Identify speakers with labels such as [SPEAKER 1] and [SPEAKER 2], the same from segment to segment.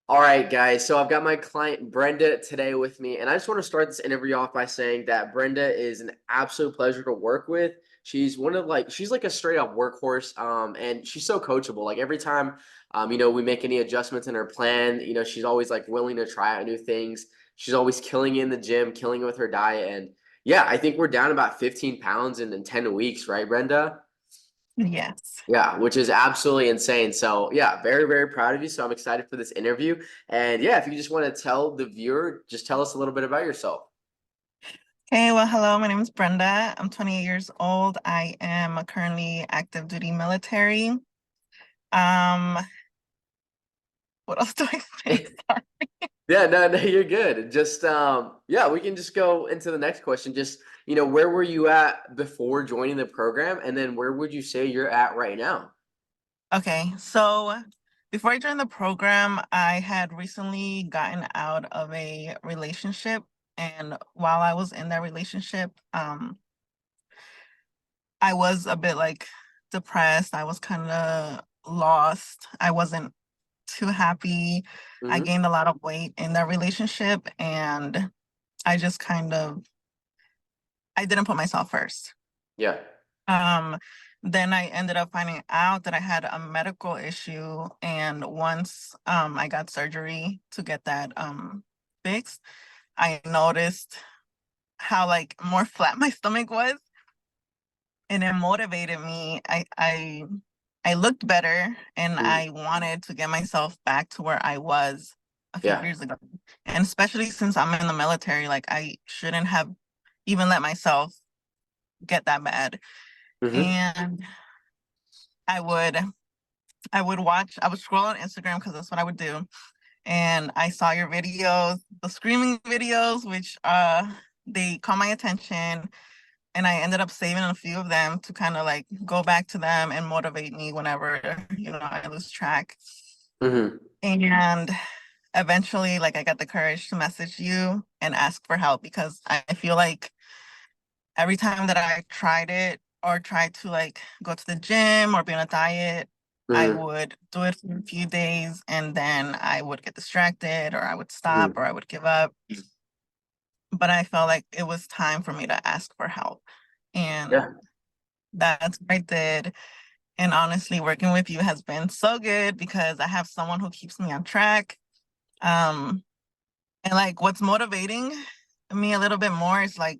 [SPEAKER 1] All right, guys. So I've got my client Brenda today with me, and I just want to start this interview off by saying that Brenda is an absolute pleasure to work with. She's like a straight up workhorse, and she's so coachable. Like every time, we make any adjustments in her plan, she's always like willing to try out new things. She's always killing it in the gym, killing it with her diet, and yeah, I think we're down about 15 pounds in 10 weeks, right, Brenda?
[SPEAKER 2] Yes.
[SPEAKER 1] Yeah, which is absolutely insane. So, yeah, very, very proud of you. So, I'm excited for this interview. And yeah, if you just want to tell the viewer, just tell us a little bit about yourself.
[SPEAKER 2] Hey, well, hello. My name is Brenda. I'm 28 years old. I am a currently active duty military. Um, what else do I say? Sorry.
[SPEAKER 1] Yeah, no, you're good. Just yeah, we can just go into the next question. Just, where were you at before joining the program? And then where would you say you're at right now?
[SPEAKER 2] Okay, so before I joined the program, I had recently gotten out of a relationship, and while I was in that relationship, I was a bit like depressed. I was kind of lost. I wasn't too happy. I
[SPEAKER 1] Hmm.
[SPEAKER 2] gained a lot of weight in that relationship and I just I didn't put myself first.
[SPEAKER 1] Yeah.
[SPEAKER 2] Um, then I ended up finding out that I had a medical issue and once I got surgery to get that fixed, I noticed how like more flat my stomach was and it motivated me. I looked better and
[SPEAKER 1] Mhm.
[SPEAKER 2] I wanted to get myself back to where I was a few
[SPEAKER 1] Yeah.
[SPEAKER 2] years ago. And especially since I'm in the military, like I shouldn't have even let myself get that bad.
[SPEAKER 1] Hmm.
[SPEAKER 2] And I would I would scroll on Instagram because that's what I would do. And I saw your videos, the screaming videos, which they caught my attention and I ended up saving a few of them to kind of like go back to them and motivate me whenever, I lose track.
[SPEAKER 1] Hmm.
[SPEAKER 2] And eventually, like, I got the courage to message you and ask for help because I feel like every time that I tried it or tried to like go to the gym or be on a diet, I
[SPEAKER 1] Hmm.
[SPEAKER 2] would do it for a few days and then I would get distracted or I would stop
[SPEAKER 1] Hmm.
[SPEAKER 2] or I would give up. But I felt like it was time for me to ask for help. And
[SPEAKER 1] Yeah.
[SPEAKER 2] that's what I did. And honestly, working with you has been so good because I have someone who keeps me on track. Um, and like what's motivating me a little bit more is like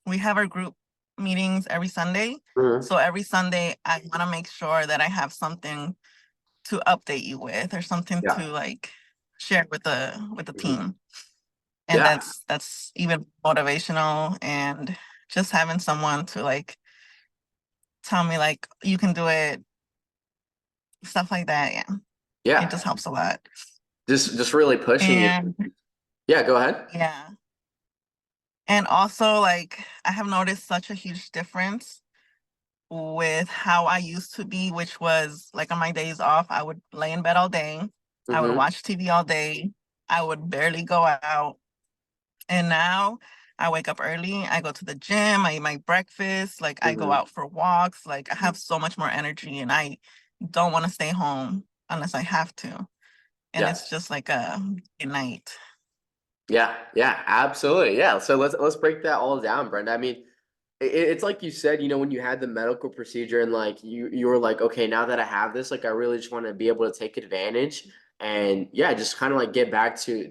[SPEAKER 2] we have our group meetings every Sunday.
[SPEAKER 1] Hmm.
[SPEAKER 2] So every Sunday I want to make sure that I have something to update you with or something
[SPEAKER 1] Yeah.
[SPEAKER 2] to like share with the
[SPEAKER 1] Hmm.
[SPEAKER 2] team. And
[SPEAKER 1] Yeah.
[SPEAKER 2] that's even motivational and just having someone to like tell me like you can do it, stuff like that. Yeah. It
[SPEAKER 1] Yeah.
[SPEAKER 2] just helps a lot.
[SPEAKER 1] Just really pushing you.
[SPEAKER 2] And
[SPEAKER 1] Yeah, go ahead.
[SPEAKER 2] yeah. And also, like, I have noticed such a huge difference with how I used to be, which was like on my days off, I would lay in bed all day. I would
[SPEAKER 1] Hmm.
[SPEAKER 2] watch TV all day. I would barely go out. And now I wake up early. I go to the gym. I eat my breakfast. Like, I go
[SPEAKER 1] Hmm.
[SPEAKER 2] out for walks. Like, I have so much more energy and I don't want to stay home unless I have to. And
[SPEAKER 1] Yeah.
[SPEAKER 2] it's just like a night.
[SPEAKER 1] Yeah, yeah, absolutely. Yeah. So let's break that all down, Brenda. I mean, it's like you said, when you had the medical procedure and like you were like, okay, now that I have this, like I really just want to be able to take advantage and yeah, just kind of like get back to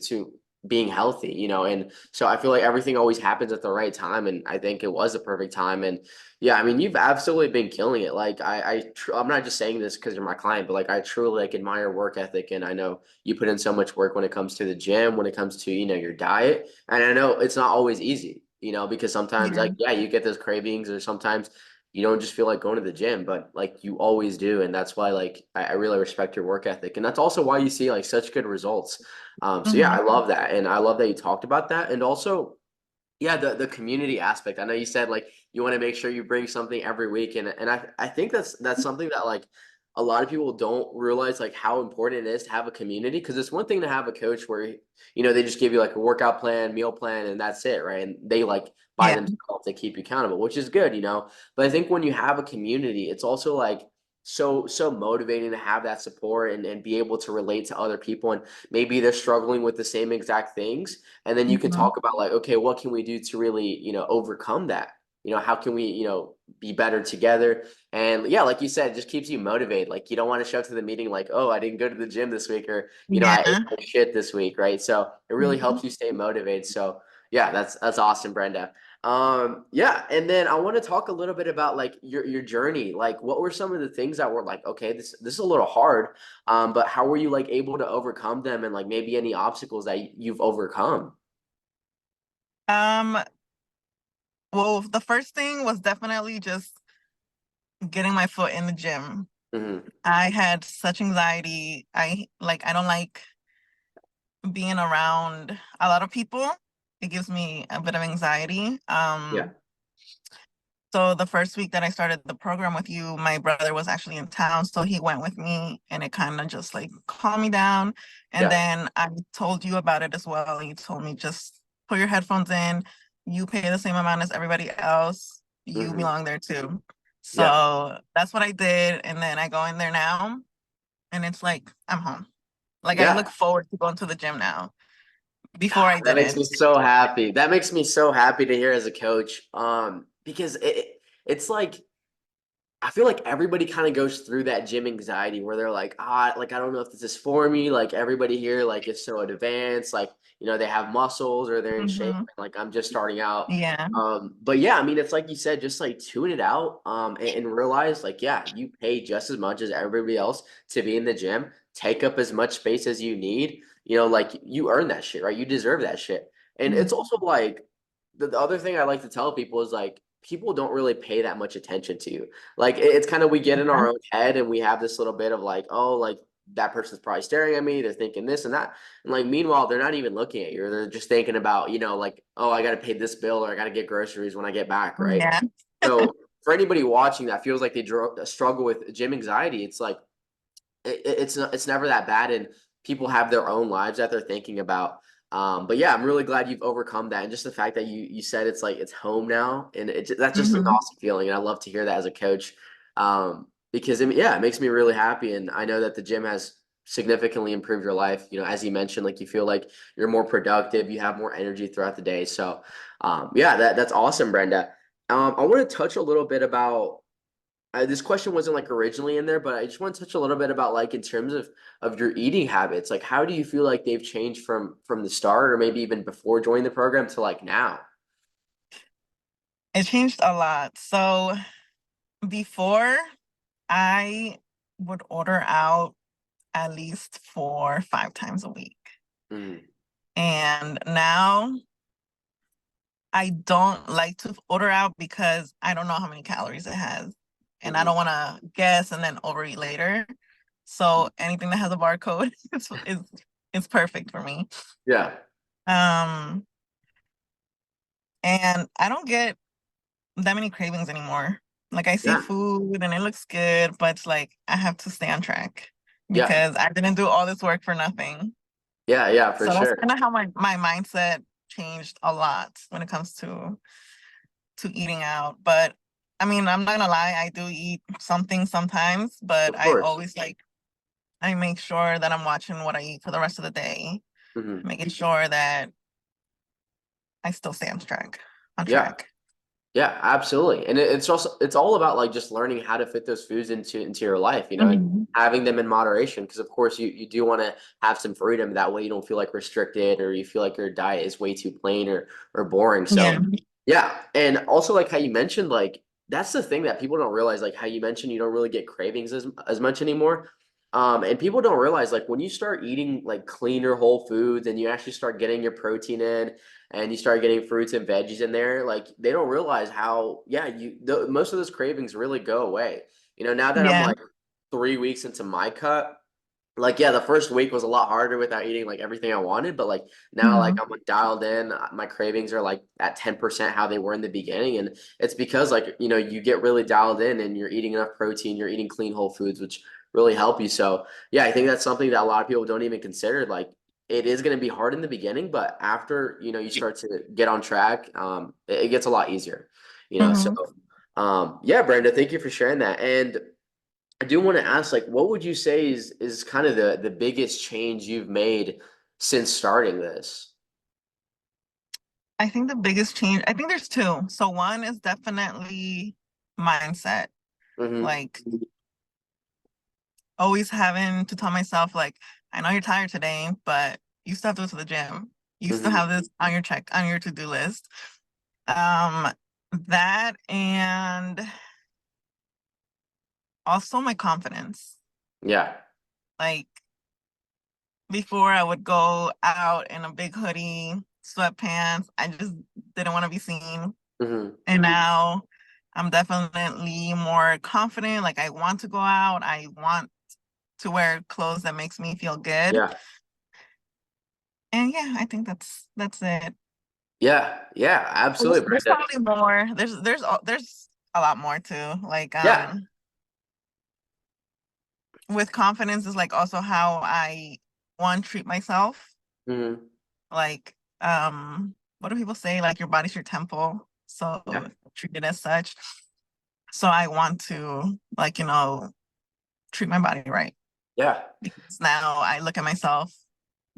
[SPEAKER 1] being healthy, And so I feel like everything always happens at the right time, and I think it was a perfect time. And yeah, I mean, you've absolutely been killing it. Like I'm not just saying this because you're my client, but like I truly like admire your work ethic, and I know you put in so much work when it comes to the gym, when it comes to your diet, and I know it's not always easy, because sometimes
[SPEAKER 2] Yeah.
[SPEAKER 1] like yeah, you get those cravings, or sometimes you don't just feel like going to the gym, but like you always do, and that's why like I really respect your work ethic, and that's also why you see like such good results. So yeah, I
[SPEAKER 2] Hmm.
[SPEAKER 1] love that, and I love that you talked about that, and also yeah, the community aspect. I know you said like you want to make sure you bring something every week, and I think that's something that like a lot of people don't realize like how important it is to have a community, because it's one thing to have a coach where they just give you like a workout plan, meal plan, and that's it, right? And they like by
[SPEAKER 2] Yeah.
[SPEAKER 1] themselves, they keep you accountable, which is good. But I think when you have a community, it's also like so motivating to have that support and be able to relate to other people, and maybe they're struggling with the same exact things, and then you can
[SPEAKER 2] Mhm.
[SPEAKER 1] talk about like, okay, what can we do to really, overcome that? How can we, be better together? And yeah, like you said, it just keeps you motivated. Like you don't want to show up to the meeting like, oh, I didn't go to the gym this week, or I ate
[SPEAKER 2] Yeah.
[SPEAKER 1] my shit this week, right? So it really
[SPEAKER 2] Mhm.
[SPEAKER 1] helps you stay motivated. So yeah, that's awesome, Brenda. Yeah, and then I want to talk a little bit about like your journey. Like what were some of the things that were like, okay, this is a little hard, but how were you like able to overcome them, and like maybe any obstacles that you've overcome?
[SPEAKER 2] Um, well, the first thing was definitely just getting my foot in the gym.
[SPEAKER 1] Hmm.
[SPEAKER 2] I had such anxiety. I don't like being around a lot of people. It gives me a bit of anxiety.
[SPEAKER 1] Yeah.
[SPEAKER 2] So the first week that I started the program with you, my brother was actually in town, so he went with me and it kind of just like calmed me down. And
[SPEAKER 1] Yeah.
[SPEAKER 2] then I told you about it as well. You told me just put your headphones in, you pay the same amount as everybody else, you
[SPEAKER 1] Hmm.
[SPEAKER 2] belong there too.
[SPEAKER 1] Yeah.
[SPEAKER 2] So that's what I did. And then I go in there now and it's like I'm home. Like I look
[SPEAKER 1] Yeah.
[SPEAKER 2] forward to going to the gym now. Before I
[SPEAKER 1] That makes
[SPEAKER 2] didn't.
[SPEAKER 1] me so happy. That makes me so happy to hear as a coach. Because it's like I feel like everybody kind of goes through that gym anxiety where they're like, like I don't know if this is for me. Like everybody here, like is so advanced, like they have muscles or they're in shape,
[SPEAKER 2] Hmm.
[SPEAKER 1] and like I'm just starting out.
[SPEAKER 2] Yeah.
[SPEAKER 1] But yeah, I mean, it's like you said, just like tune it out, and realize like, yeah, you pay just as much as everybody else to be in the gym. Take up as much space as you need. Like you earn that shit, right? You deserve that shit. And it's
[SPEAKER 2] Mhm.
[SPEAKER 1] also like the other thing I like to tell people is like people don't really pay that much attention to you. Like it's kind of we get in
[SPEAKER 2] Yeah.
[SPEAKER 1] our own head and we have this little bit of like, oh, like that person's probably staring at me. They're thinking this and that. And like meanwhile, they're not even looking at you. Or they're just thinking about, like, oh, I got to pay this bill or I got to get groceries when I get back, right?
[SPEAKER 2] Yeah.
[SPEAKER 1] So for anybody watching that feels like they struggle with gym anxiety, it's like it's never that bad, and people have their own lives that they're thinking about. But yeah, I'm really glad you've overcome that, and just the fact that you said it's like it's home now, and that's just an
[SPEAKER 2] Hmm.
[SPEAKER 1] awesome feeling, and I love to hear that as a coach, because yeah, it makes me really happy, and I know that the gym has significantly improved your life. As you mentioned, like you feel like you're more productive, you have more energy throughout the day. So, yeah, that's awesome, Brenda. I want to touch a little bit about this question wasn't like originally in there, but I just want to touch a little bit about like in terms of your eating habits. Like, how do you feel like they've changed from the start, or maybe even before joining the program to like now?
[SPEAKER 2] It changed a lot. So before I would order out at least 4 or 5 times a week.
[SPEAKER 1] Mm,
[SPEAKER 2] And now I don't like to order out because I don't know how many calories it has. And I
[SPEAKER 1] hmm.
[SPEAKER 2] don't want to guess and then overeat later. So anything that has a barcode is perfect for me.
[SPEAKER 1] Yeah,
[SPEAKER 2] Um, and I don't get that many cravings anymore. Like I see
[SPEAKER 1] yeah,
[SPEAKER 2] food and it looks good, but it's like I have to stay on track
[SPEAKER 1] yeah,
[SPEAKER 2] because I didn't do all this work for nothing.
[SPEAKER 1] yeah, for
[SPEAKER 2] So that's
[SPEAKER 1] sure.
[SPEAKER 2] kind of how my mindset changed a lot when it comes to eating out. But I mean, I'm not gonna lie, I do eat something sometimes, but
[SPEAKER 1] Of
[SPEAKER 2] I
[SPEAKER 1] course.
[SPEAKER 2] always I make sure that I'm watching what I eat for the rest of the day,
[SPEAKER 1] Hmm.
[SPEAKER 2] making sure that I still stay on
[SPEAKER 1] Yeah.
[SPEAKER 2] track.
[SPEAKER 1] Yeah, absolutely. And it's all about like just learning how to fit those foods into your life, and
[SPEAKER 2] Mhm.
[SPEAKER 1] having them in moderation. Because of course you do want to have some freedom. That way you don't feel like restricted, or you feel like your diet is way too plain or boring.
[SPEAKER 2] Yeah.
[SPEAKER 1] So yeah. And also like how you mentioned, like that's the thing that people don't realize, like how you mentioned you don't really get cravings as much anymore. And people don't realize like when you start eating like cleaner whole foods and you actually start getting your protein in and you start getting fruits and veggies in there, like they don't realize how, yeah, most of those cravings really go away. Now that I'm
[SPEAKER 2] Yeah.
[SPEAKER 1] like 3 weeks into my cut, like yeah, the first week was a lot harder without eating like everything I wanted, but like now like
[SPEAKER 2] Mhm.
[SPEAKER 1] I'm like dialed in, my cravings are like at 10% how they were in the beginning, and it's because like you get really dialed in and you're eating enough protein, you're eating clean whole foods, which really help you. So yeah, I think that's something that a lot of people don't even consider. Like it is going to be hard in the beginning, but after you start to get on track, it gets a lot easier. So
[SPEAKER 2] Mhm.
[SPEAKER 1] yeah, Brenda, thank you for sharing that. And I do want to ask, like, what would you say is kind of the biggest change you've made since starting this?
[SPEAKER 2] I think the biggest change, I think there's two. So one is definitely mindset.
[SPEAKER 1] Hmm.
[SPEAKER 2] Like always having to tell myself, like, I know you're tired today, but you still have to go to the gym. You still
[SPEAKER 1] Hmm.
[SPEAKER 2] have this on your on your to-do list. Um, that and also my confidence.
[SPEAKER 1] Yeah.
[SPEAKER 2] Like before I would go out in a big hoodie, sweatpants. I just didn't want to be seen.
[SPEAKER 1] Hmm.
[SPEAKER 2] And now I'm definitely more confident. Like I want to go out. I want to wear clothes that makes me feel good.
[SPEAKER 1] Yeah.
[SPEAKER 2] And yeah, I think that's it.
[SPEAKER 1] Yeah. Yeah.
[SPEAKER 2] There's,
[SPEAKER 1] Absolutely,
[SPEAKER 2] there's
[SPEAKER 1] Brenda.
[SPEAKER 2] probably more. There's a lot more too. Like
[SPEAKER 1] Yeah.
[SPEAKER 2] with confidence is like also how I one treat myself.
[SPEAKER 1] Hmm.
[SPEAKER 2] Like what do people say? Like your body's your temple. So
[SPEAKER 1] Yeah.
[SPEAKER 2] treat it as such. So I want to like, treat my body right.
[SPEAKER 1] Yeah.
[SPEAKER 2] Because now I look at myself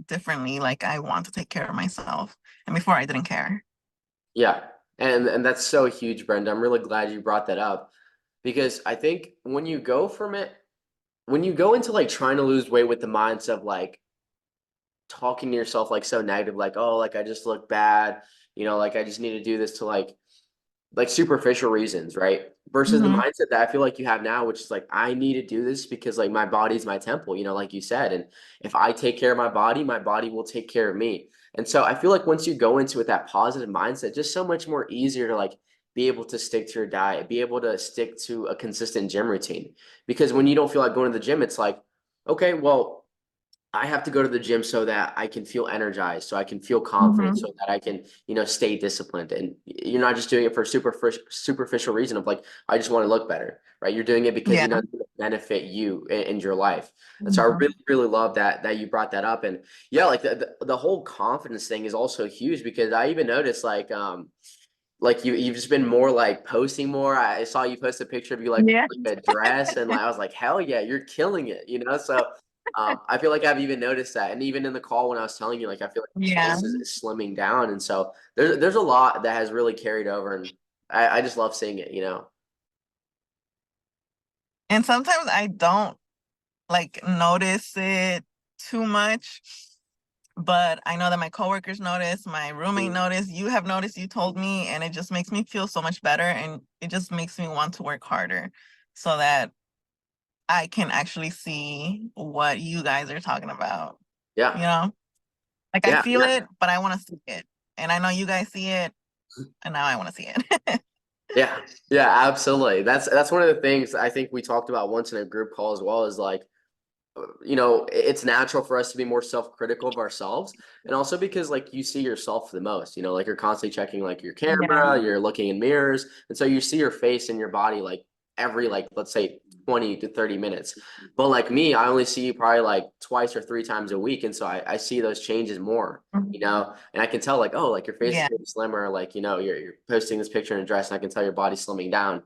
[SPEAKER 2] differently. Like I want to take care of myself. And before I didn't care.
[SPEAKER 1] Yeah. And that's so huge, Brenda. I'm really glad you brought that up because I think when you go into like trying to lose weight with the mindset of like talking to yourself like so negative, like, oh, like I just look bad, like I just need to do this to like superficial reasons, right? Versus the
[SPEAKER 2] Hmm.
[SPEAKER 1] mindset that I feel like you have now, which is like, I need to do this because like my body's my temple, like you said. And if I take care of my body will take care of me. And so I feel like once you go into it with that positive mindset, just so much more easier to like be able to stick to your diet, be able to stick to a consistent gym routine. Because when you don't feel like going to the gym, it's like, okay, well, I have to go to the gym so that I can feel energized, so I can feel confident,
[SPEAKER 2] Hmm.
[SPEAKER 1] so that I can, stay disciplined. And you're not just doing it for superficial reason of like, I just want to look better, right? You're doing it because
[SPEAKER 2] Yeah.
[SPEAKER 1] it's going to benefit you in your life. And so I
[SPEAKER 2] Mhm.
[SPEAKER 1] really, really love that you brought that up. And yeah, like the whole confidence thing is also huge because I even noticed like you've just been more like posting more. I saw you post a picture of you
[SPEAKER 2] Yeah.
[SPEAKER 1] like a dress, and like I was like, hell yeah, you're killing it. So I feel like I've even noticed that, and even in the call when I was telling you, like I feel like your
[SPEAKER 2] Yeah.
[SPEAKER 1] face is slimming down, and so there's a lot that has really carried over, and I just love seeing it.
[SPEAKER 2] And sometimes I don't like notice it too much, but I know that my coworkers notice, my roommate
[SPEAKER 1] Mhm.
[SPEAKER 2] noticed, you have noticed, you told me, and it just makes me feel so much better and it just makes me want to work harder so that I can actually see what you guys are talking about. You
[SPEAKER 1] Yeah,
[SPEAKER 2] know? Like I
[SPEAKER 1] yeah,
[SPEAKER 2] feel it, but I want to see it. And I know you guys see it, and now I want to see it.
[SPEAKER 1] yeah, yeah, absolutely. That's one of the things I think we talked about once in a group call as well. Is like it's natural for us to be more self-critical of ourselves. And also because like you see yourself the most, like you're constantly checking like your
[SPEAKER 2] Yeah.
[SPEAKER 1] camera, you're looking in mirrors. And so you see your face and your body like every like let's say 20 to 30 minutes. But like me, I only see you probably like twice or three times a week. And so I see those changes more, and I can tell like, oh, like your face is
[SPEAKER 2] Yeah.
[SPEAKER 1] getting slimmer, like, you're posting this picture in a dress and I can tell your body's slimming down.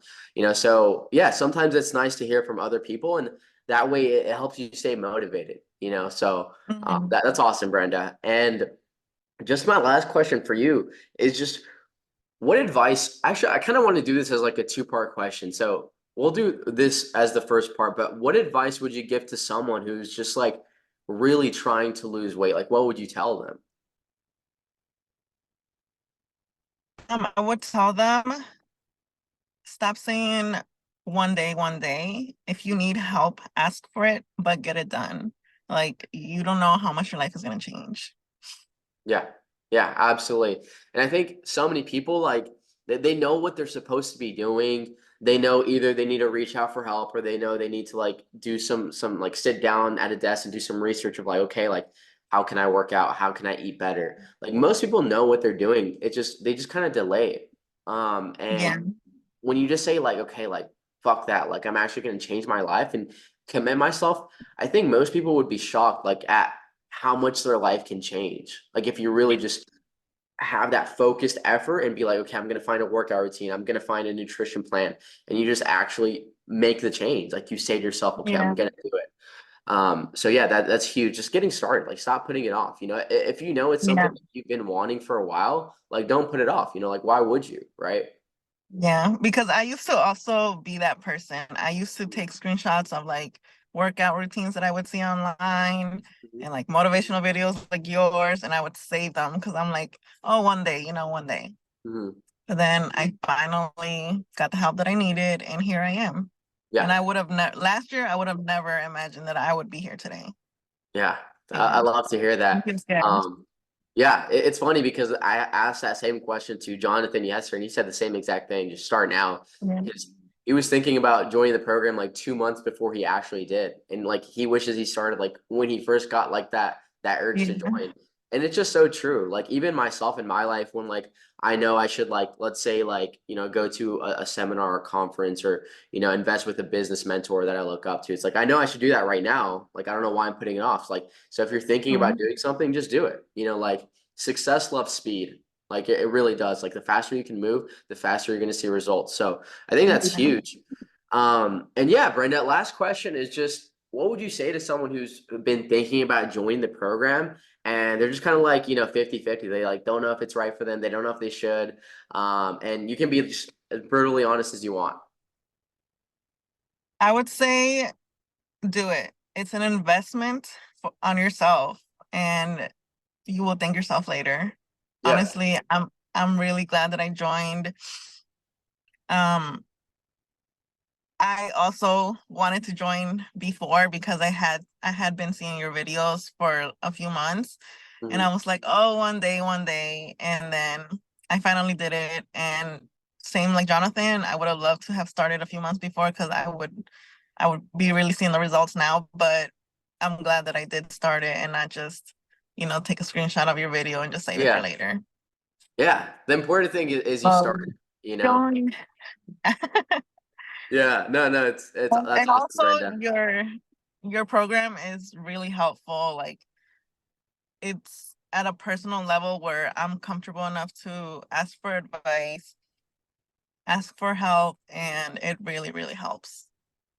[SPEAKER 1] So yeah, sometimes it's nice to hear from other people. And that way it helps you stay motivated. So
[SPEAKER 2] Mhm.
[SPEAKER 1] that's awesome, Brenda. And just my last question for you is just what advice, actually, I kind of want to do this as like a two-part question. So we'll do this as the first part, but what advice would you give to someone who's just like really trying to lose weight? Like, what would you tell them?
[SPEAKER 2] I would tell them stop saying one day. If you need help, ask for it, but get it done. Like you don't know how much your life is gonna change.
[SPEAKER 1] Yeah. Yeah, absolutely. And I think so many people like they know what they're supposed to be doing. They know either they need to reach out for help or they know they need to like do some like sit down at a desk and do some research of like, okay, like how can I work out? How can I eat better? Like most people know what they're doing. They just kind of delay it.
[SPEAKER 2] Yeah.
[SPEAKER 1] And when you just say like, okay, like fuck that, like I'm actually going to change my life and commit myself, I think most people would be shocked like at how much their life can change. Like if you really just have that focused effort and be like, okay, I'm going to find a workout routine, I'm going to find a nutrition plan, and you just actually make the change. Like you say to yourself, okay, I'm
[SPEAKER 2] Yeah.
[SPEAKER 1] gonna do it. So yeah, that's huge. Just getting started, like stop putting it off. If you know it's
[SPEAKER 2] Yeah.
[SPEAKER 1] something that you've been wanting for a while, like don't put it off. Like why would you, right?
[SPEAKER 2] Yeah, because I used to also be that person. I used to take screenshots of like workout routines that I would see online
[SPEAKER 1] Mhm.
[SPEAKER 2] and like motivational videos like yours, and I would save them because I'm like, oh, one day, one day.
[SPEAKER 1] Mhm.
[SPEAKER 2] But then I finally got the help that I needed, and here I am. And
[SPEAKER 1] Yeah.
[SPEAKER 2] I would have last year, I would have never imagined that I would be here today.
[SPEAKER 1] Yeah, I
[SPEAKER 2] And
[SPEAKER 1] love to hear
[SPEAKER 2] I'm
[SPEAKER 1] that.
[SPEAKER 2] just scared.
[SPEAKER 1] Yeah, it's funny because I asked that same question to Jonathan yesterday, and he said the same exact thing. Just start now.
[SPEAKER 2] Yeah.
[SPEAKER 1] He was thinking about joining the program like 2 months before he actually did, and like he wishes he started like when he first got like that urge to
[SPEAKER 2] Yeah.
[SPEAKER 1] join. And it's just so true. Like even myself in my life, when like I know I should like let's say like go to a seminar or conference or invest with a business mentor that I look up to. It's like I know I should do that right now. Like I don't know why I'm putting it off. Like so if you're thinking about
[SPEAKER 2] Mhm.
[SPEAKER 1] doing something, just do it. Like success loves speed. Like it really does. Like the faster you can move, the faster you're going to see results. So I think that's
[SPEAKER 2] Yeah.
[SPEAKER 1] huge. And yeah, Brenda, last question is just what would you say to someone who's been thinking about joining the program and they're just kind of like, 50-50. They like don't know if it's right for them. They don't know if they should. And you can be just as brutally honest as you want.
[SPEAKER 2] I would say do it. It's an investment on yourself, and you will thank yourself later.
[SPEAKER 1] Yeah.
[SPEAKER 2] Honestly, I'm really glad that I joined. Um, I also wanted to join before because I had been seeing your videos for a few months, and I
[SPEAKER 1] Mhm.
[SPEAKER 2] was like, oh, one day, and then I finally did it. And same like Jonathan, I would have loved to have started a few months before because I would be really seeing the results now. But I'm glad that I did start it and not just, take a screenshot of your video and just save it for
[SPEAKER 1] Yeah.
[SPEAKER 2] later.
[SPEAKER 1] Yeah. The important thing is you started,
[SPEAKER 2] Um,
[SPEAKER 1] you know?
[SPEAKER 2] Join.
[SPEAKER 1] Yeah. No, no, it's that's
[SPEAKER 2] And
[SPEAKER 1] awesome,
[SPEAKER 2] also
[SPEAKER 1] Brenda.
[SPEAKER 2] your program is really helpful. Like it's at a personal level where I'm comfortable enough to ask for advice, ask for help, and it really, really helps.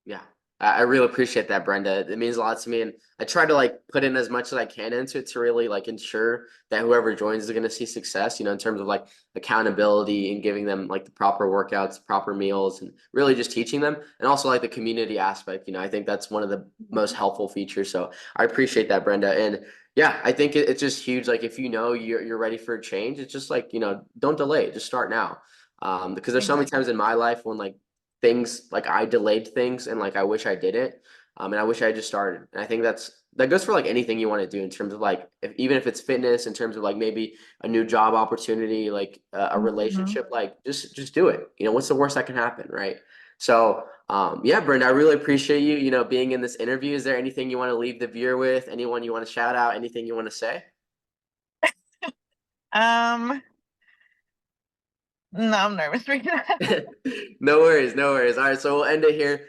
[SPEAKER 1] Yeah, I really appreciate that, Brenda. It means a lot to me, and I try to like put in as much as I can into it to really like ensure that whoever joins is going to see success. In terms of like accountability and giving them like the proper workouts, proper meals, and really just teaching them, and also like the community aspect. I think that's one of the most helpful features. So I appreciate that, Brenda, and yeah, I think it's just huge. Like if you know you're ready for a change, it's just like don't delay, just start now. Because there's so many
[SPEAKER 2] Exactly.
[SPEAKER 1] times in my life when like things like I delayed things and like I wish I did it. And I wish I just started. And I think that goes for like anything you want to do in terms of like even if it's fitness, in terms of like maybe a new job opportunity, like a
[SPEAKER 2] Mhm.
[SPEAKER 1] relationship, like just do it. What's the worst that can happen, right? So yeah, Brenda, I really appreciate you, being in this interview. Is there anything you want to leave the viewer with? Anyone you want to shout out? Anything you want to say?
[SPEAKER 2] Um, no, I'm nervous right now.
[SPEAKER 1] No worries, no worries. All right, so we'll end it here.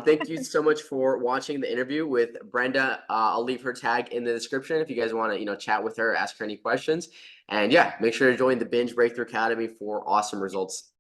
[SPEAKER 1] Thank you so much for watching the interview with Brenda. I'll leave her tag in the description if you guys want to, chat with her, ask her any questions. And yeah, make sure to join the Binge Breakthrough Academy for awesome results.